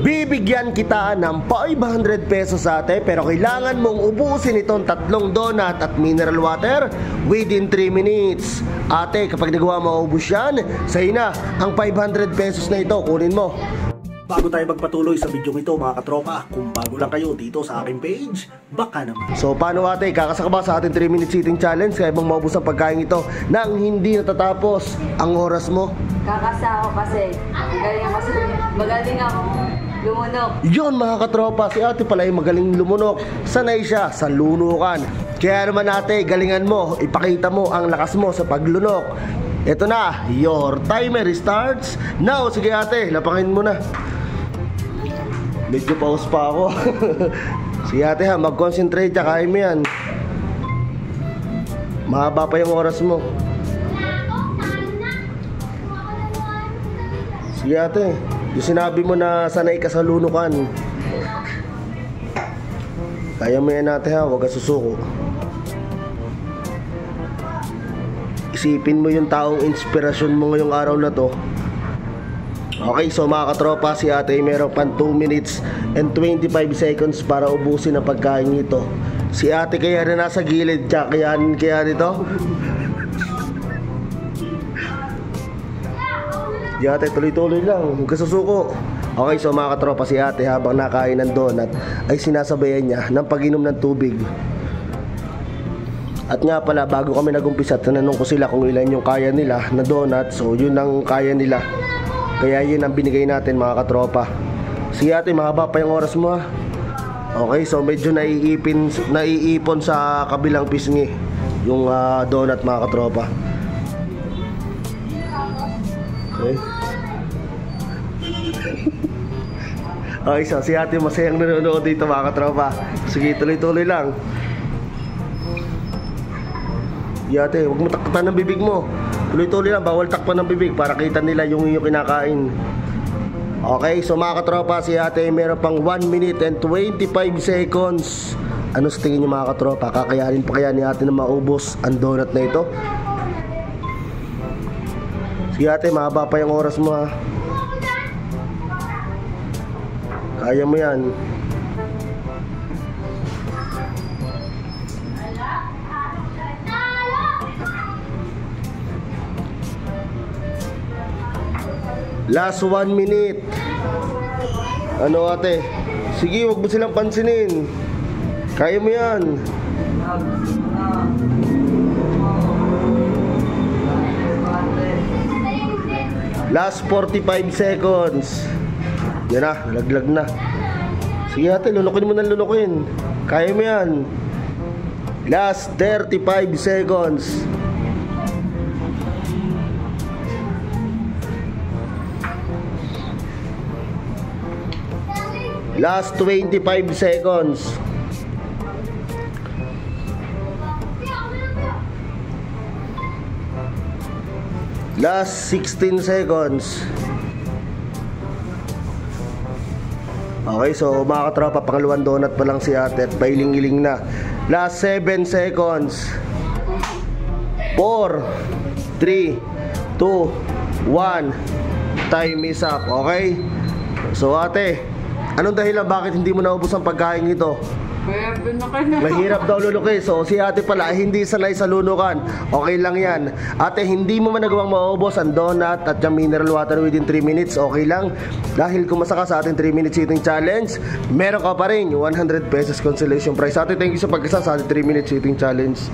Bibigyan kita ng 500 pesos ate, pero kailangan mong ubusin itong 3 donut at mineral water within 3 minutes. Ate, kapag nagawa mo ubus yan, sa'yo na ang 500 pesos na ito, kunin mo. Bago tayo magpatuloy sa video ito mga katropa, kung bago lang kayo dito sa aking page, baka naman. So paano ate, kakasa ka ba sa ating 3 minute eating challenge? Kaya bang maubos ang pagkain ito nang hindi natatapos ang oras mo? Kakasa ako kasi magaling akong lumunok. Yun mga katropa, si ate pala ay magaling lumunok. Sanay siya sa lunukan. Kaya naman ate, galingan mo, ipakita mo ang lakas mo sa paglunok. Ito na, your timer starts now. Sige ate, lapangin mo na. Medyo pause pa ako. Sige ate ha, mag-concentrate ka, kaya mo yan. Mahaba pa yung oras mo. Sige ate, yung sinabi mo na sanay ka sa lunukan, kaya mo yan ate ha, huwag ka susuko. Isipin mo yung taong inspirasyon mo ngayong araw na to. Okay, so mga katropa, si ate meron pang 2 minutes and 25 seconds para ubusin ang pagkain nito. Si ate kaya na nasa gilid, kaya nito. Di ate, tuloy-tuloy lang, huwag ka susuko. Okay, so mga katropa, si ate habang nakain ng donut ay sinasabayan niya ng pag-inom ng tubig. At nga pala, bago kami nag-umpisa, tinanong ko sila kung ilan yung kaya nila na donut. So yun ang kaya nila, kaya yun ang binigay natin mga katropa. Sige ate, mahaba pa yung oras mo ha. Okay, so medyo naiipon sa kabilang pisngi yung donut mga katropa. Okay. Okay, so si ate masayang nanonood dito mga katropa. Sige, tuloy-tuloy lang. Ate, huwag mo takpan ng bibig mo. Tuloy-tuloy lang, bawal takpan ng bibig para kita nila yung kinakain. Okay, so mga katropa, si ate meron pang 1 minute and 25 seconds. Ano sa tingin nyo mga katropa? Kakayanin pa kaya ni ate na maubos ang donut na ito? Sige ate, mahaba pa yung oras mo ha. Kaya mo yan. Last 1 minute. Ano ate? Sige, huwag mo silang pansinin. Kaya mo yan. Last 45 seconds. Yan na, nalaglag na. Sige ate, lunukin mo na lunukin. Kaya mo yan. Last 35 seconds. Last 25 seconds. Last 16 seconds. Okay, so mga katropa, pangalawang donut pa lang si ate at pailing-iling na. Last 7 seconds. 4 3 2 1. Time is up. Okay. So ate, anong dahilan bakit hindi mo naubos ang pagkain ito? Mahirap daw lunukin. So si ate pala hindi sanay sa lunukan. Okay lang yan. Ate, hindi mo man nagawang maubos ang donut at yung mineral water within 3 minutes. Okay lang. Dahil kumasa ka sa ating 3 minutes eating challenge, meron ka pa rin yung 100 pesos consolation prize. Ate, thank you sa pagkasa sa ating 3 minutes eating challenge.